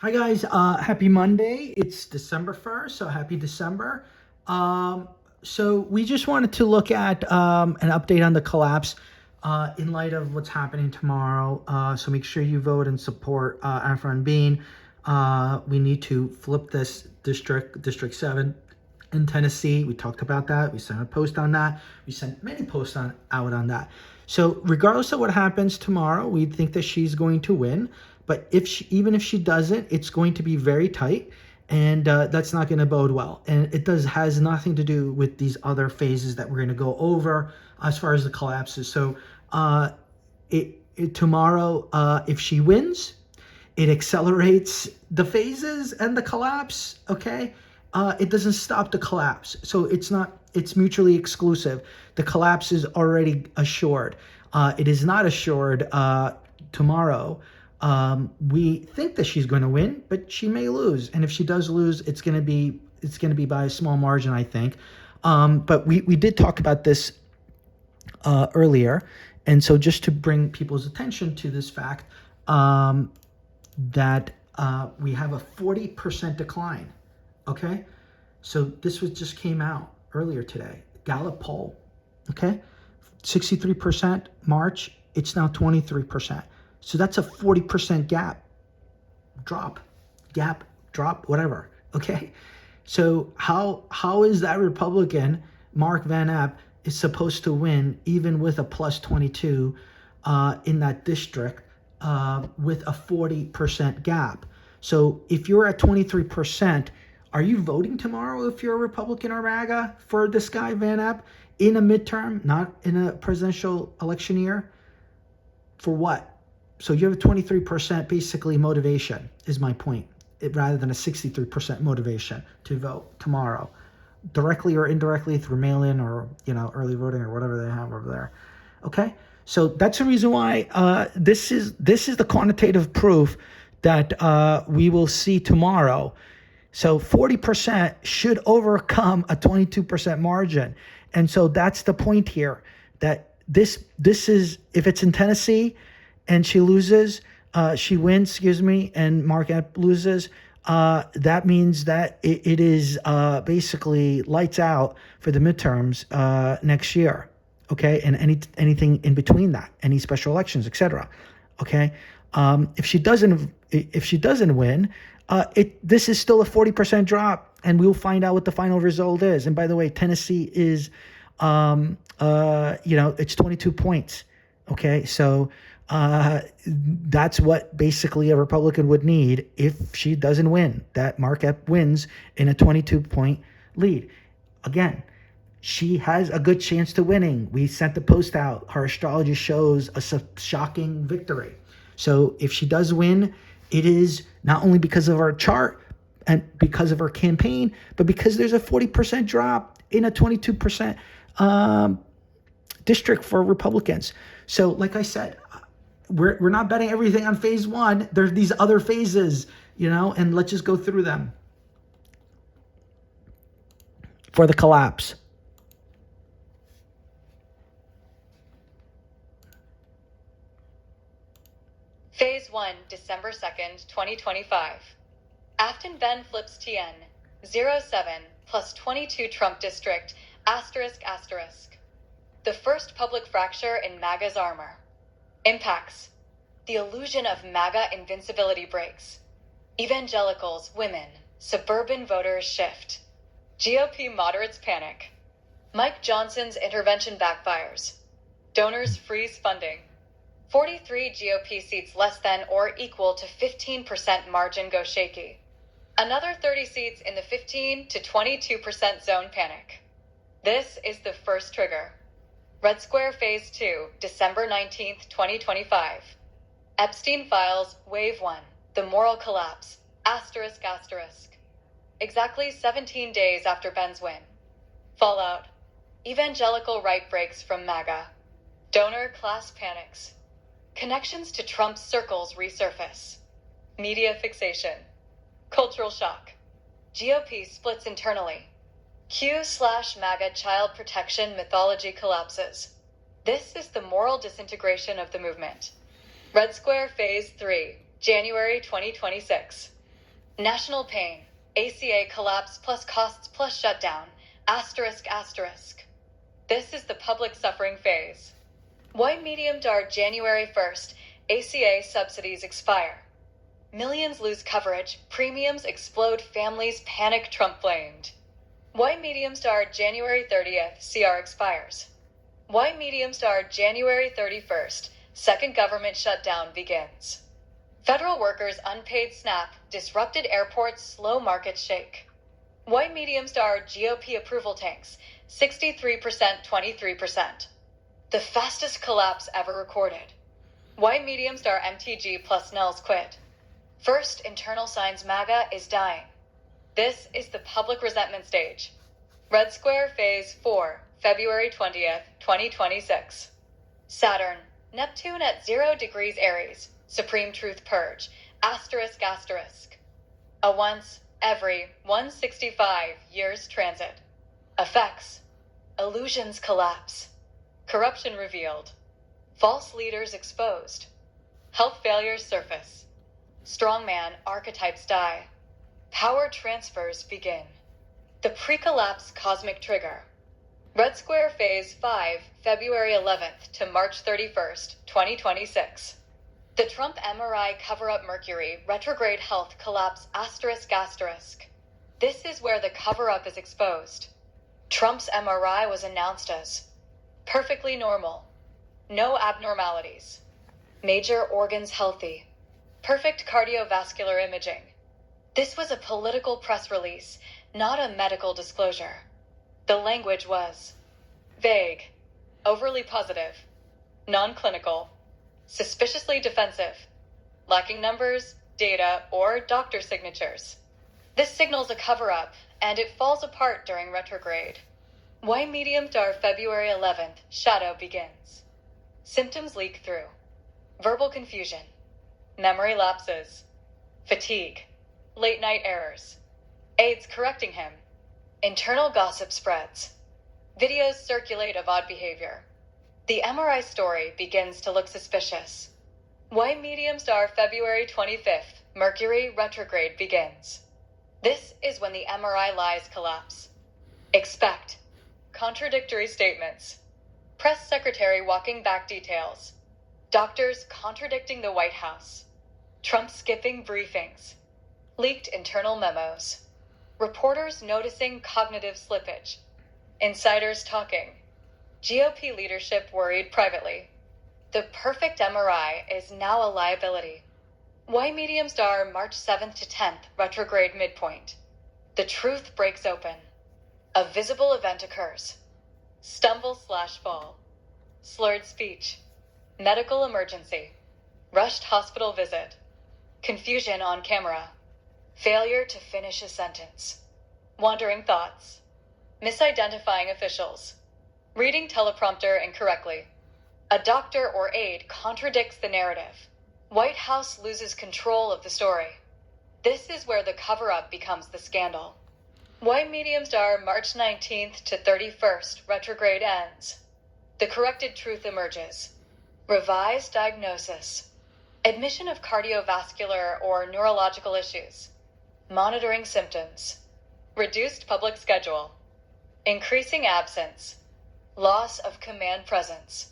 Hi guys, happy Monday. It's December 1st, so happy December. So we just wanted to look at an update on the collapse in light of what's happening tomorrow. So make sure you vote and support our friend Behn. We need to flip this District 7 in Tennessee. We talked about that. We sent a post on that. We sent many posts out on that. So regardless of what happens tomorrow, we think that she's going to win. But even if she doesn't, it's going to be very tight, and that's not going to bode well. And it has nothing to do with these other phases that we're going to go over as far as the collapses. So tomorrow, if she wins, it accelerates the phases and the collapse. Okay, it doesn't stop the collapse, so it's mutually exclusive. The collapse is already assured. It is not assured tomorrow. We think that she's going to win, but she may lose, and if she does lose, it's going to be by a small margin, I think. But we did talk about this earlier, and so just to bring people's attention to this fact, that we have a 40% decline. Okay, so this just came out earlier today. Gallup poll. Okay, 63% March. It's now 23%. So that's a 40% drop, whatever. Okay, so how is that Republican Mark Van App is supposed to win even with a plus 22 in that district with a 40% gap? So if you're at 23%, are you voting tomorrow if you're a Republican or MAGA for this guy Van App in a midterm, not in a presidential election year? For what? So you have a 23% basically motivation, is my point, rather than a 63% motivation to vote tomorrow, directly or indirectly through mail-in or early voting or whatever they have over there. Okay, so that's the reason why this is the quantitative proof that we will see tomorrow. So 40% should overcome a 22% margin, and so that's the point here. That this is, if it's in Tennessee and she loses, she wins, excuse me, and Mark Epps loses, that means that it is basically lights out for the midterms next year, okay, and anything in between that, any special elections, etc. Okay, if she doesn't win, this is still a 40% drop, and we'll find out what the final result is. And by the way, Tennessee is, it's 22 points. Okay, so that's what basically a Republican would need if she doesn't win, that Mark Epps wins in a 22-point lead. Again, she has a good chance to winning. We sent the post out. Her astrology shows a shocking victory. So if she does win, it is not only because of our chart and because of her campaign, but because there's a 40% drop in a 22% district for Republicans. So like I said, we're not betting everything on phase one. There's these other phases, and let's just go through them for the collapse. Phase 1, December 2nd, 2025. Afton Behn flips TN, 07 plus 22 Trump district, asterisk asterisk. The first public fracture in MAGA's armor. Impacts. The illusion of MAGA invincibility breaks. Evangelicals, women, suburban voters shift. GOP moderates panic. Mike Johnson's intervention backfires. Donors freeze funding. 43 GOP seats less than or equal to 15% margin go shaky. Another 30 seats in the 15 to 22% zone panic. This is the first trigger. Red Square Phase 2, December 19th, 2025. Epstein Files, Wave 1, The Moral Collapse, asterisk asterisk. Exactly 17 days after Behn's win. Fallout. Evangelical right breaks from MAGA. Donor class panics. Connections to Trump's circles resurface. Media fixation. Cultural shock. GOP splits internally. Q/MAGA child protection mythology collapses. This is the moral disintegration of the movement. Red Square Phase 3, January 2026. National pain. ACA collapse plus costs plus shutdown. Asterisk asterisk. This is the public suffering phase. Why medium dark January 1st, ACA subsidies expire. Millions lose coverage, premiums explode, families panic, Trump blamed. Why medium star January 30th, CR expires. Why medium star January 31st, second government shutdown begins. Federal workers unpaid SNAP, disrupted airports, slow markets shake. Why medium star GOP approval tanks, 63%, 23%. The fastest collapse ever recorded. Why medium star MTG plus Nels quit. First internal signs MAGA is dying. This is the public resentment stage. Red Square Phase 4, February 20th, 2026. Saturn, Neptune at 0 degrees Aries, Supreme Truth Purge, asterisk asterisk. A once every 165 years transit. Effects. Illusions collapse. Corruption revealed. False leaders exposed. Health failures surface. Strongman archetypes die. Power transfers begin. The pre-collapse cosmic trigger. Red Square Phase 5, February 11th to March 31st, 2026. The Trump MRI cover-up Mercury Retrograde health collapse asterisk asterisk. This is where the cover-up is exposed. Trump's MRI was announced as perfectly normal. No abnormalities. Major organs healthy. Perfect cardiovascular imaging. This was a political press release, not a medical disclosure. The language was vague, overly positive, non-clinical, suspiciously defensive, lacking numbers, data, or doctor signatures. This signals a cover-up, and it falls apart during retrograde. Why medium star February 11th, shadow begins. Symptoms leak through. Verbal confusion. Memory lapses. Fatigue. Late night errors. Aides correcting him. Internal gossip spreads. Videos circulate of odd behavior. The MRI story begins to look suspicious. Why medium star February 25th, Mercury Retrograde begins. This is when the MRI lies collapse. Expect contradictory statements. Press secretary walking back details. Doctors contradicting the White House. Trump skipping briefings. Leaked internal memos. Reporters noticing cognitive slippage. Insiders talking. GOP leadership worried privately. The perfect MRI is now a liability. Why medium star March 7th to 10th, retrograde midpoint. The truth breaks open. A visible event occurs. Stumble/fall. Slurred speech. Medical emergency. Rushed hospital visit. Confusion on camera. Failure to finish a sentence. Wandering thoughts. Misidentifying officials. Reading teleprompter incorrectly. A doctor or aide contradicts the narrative. White House loses control of the story. This is where the cover-up becomes the scandal. Why medium star March 19th to 31st, retrograde ends. The corrected truth emerges. Revised diagnosis. Admission of cardiovascular or neurological issues. Monitoring symptoms. Reduced public schedule. Increasing absence. Loss of command presence.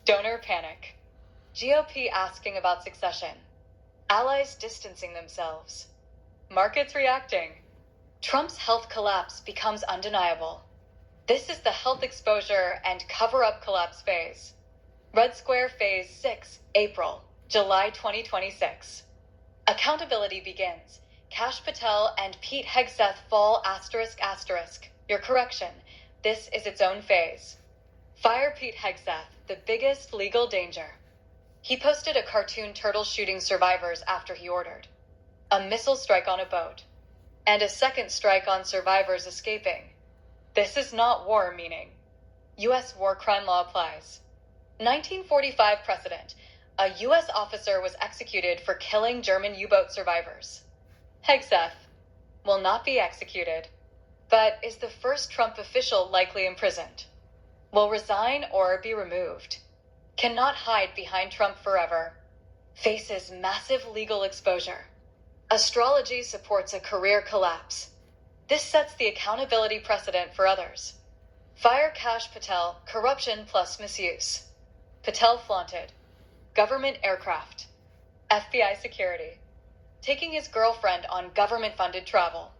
Donor panic. GOP asking about succession. Allies distancing themselves. Markets reacting. Trump's health collapse becomes undeniable. This is the health exposure and cover-up collapse phase. Red Square Phase 6, April, July 2026. Accountability begins. Kash Patel and Pete Hegseth fall asterisk asterisk. Your correction. This is its own phase. Fire Pete Hegseth, the biggest legal danger. He posted a cartoon turtle shooting survivors after he ordered a missile strike on a boat, and a second strike on survivors escaping. This is not war, meaning U.S. war crime law applies. 1945 precedent. A U.S. officer was executed for killing German U-boat survivors. Hegseth will not be executed, but is the first Trump official likely imprisoned. Will resign or be removed. Cannot hide behind Trump forever. Faces massive legal exposure. Astrology supports a career collapse. This sets the accountability precedent for others. Fire Kash Patel, corruption plus misuse. Patel flaunted. Government aircraft. FBI security. Taking his girlfriend on government-funded travel.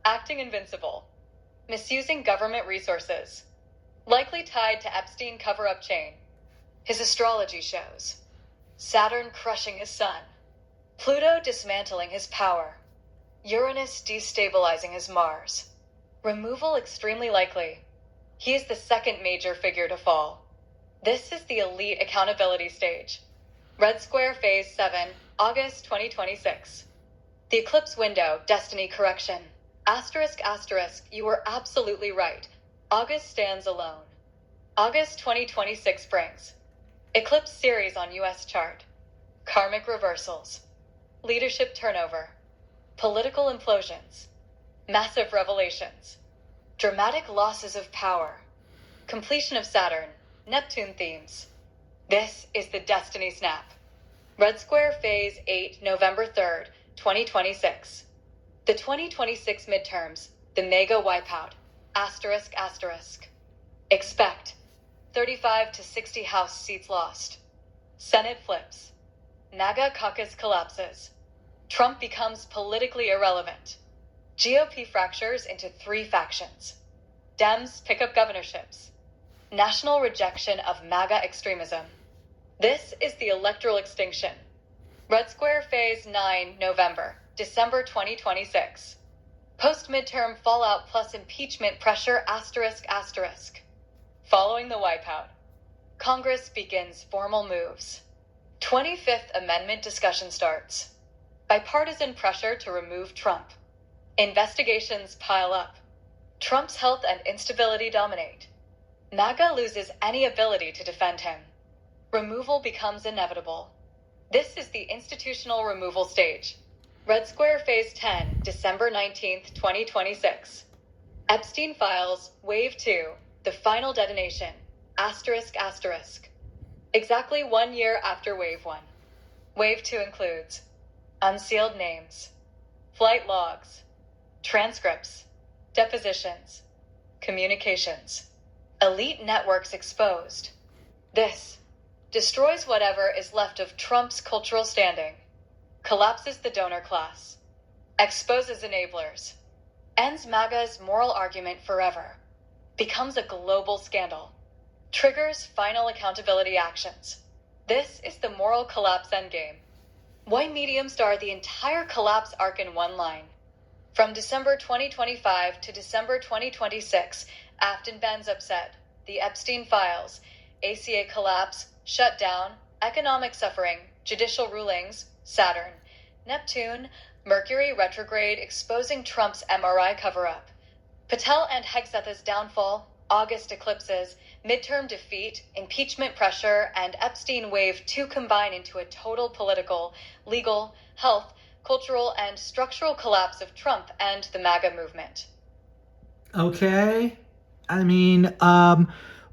Acting invincible. Misusing government resources. Likely tied to Epstein cover-up chain. His astrology shows. Saturn crushing his sun. Pluto dismantling his power. Uranus destabilizing his Mars. Removal extremely likely. He is the second major figure to fall. This is the elite accountability stage. Red Square Phase 7, August 2026. The eclipse window, destiny correction. Asterisk, asterisk, you were absolutely right. August stands alone. August 2026 brings. Eclipse series on US chart. Karmic reversals. Leadership turnover. Political implosions. Massive revelations. Dramatic losses of power. Completion of Saturn. Neptune themes. This is the Destiny Snap. Red Square Phase 8, November 3rd, 2026. The 2026 midterms, the mega wipeout. Asterisk, asterisk. Expect 35 to 60 House seats lost. Senate flips. MAGA caucus collapses. Trump becomes politically irrelevant. GOP fractures into 3 factions. Dems pick up governorships. National rejection of MAGA extremism. This is the electoral extinction. Red Square Phase 9, November, December 2026. Post-midterm fallout plus impeachment pressure asterisk asterisk. Following the wipeout, Congress begins formal moves. 25th Amendment discussion starts. Bipartisan pressure to remove Trump. Investigations pile up. Trump's health and instability dominate. MAGA loses any ability to defend him. Removal becomes inevitable. This is the institutional removal stage. Red Square Phase 10, December 19th, 2026. Epstein Files, Wave 2, the final detonation, asterisk asterisk. Exactly 1 year after Wave 1. Wave 2 includes unsealed names, flight logs, transcripts, depositions, communications, elite networks exposed. This destroys whatever is left of Trump's cultural standing, collapses the donor class, exposes enablers, ends MAGA's moral argument forever, becomes a global scandal, triggers final accountability actions. This is the moral collapse endgame. Why medium star the entire collapse arc in one line? From December 2025 to December 2026, Afton Behn's upset, the Epstein Files, ACA collapse, shutdown, economic suffering, judicial rulings, Saturn, Neptune, Mercury Retrograde exposing Trump's MRI cover-up, Patel and Hegseth's downfall, August eclipses, midterm defeat, impeachment pressure, and Epstein Wave 2 combine into a total political, legal, health, cultural, and structural collapse of Trump and the MAGA movement. Okay. I mean,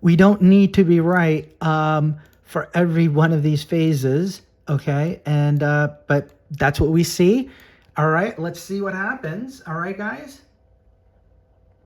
we don't need to be right for every one of these phases. Okay. And, but that's what we see. All right. Let's see what happens. All right, guys.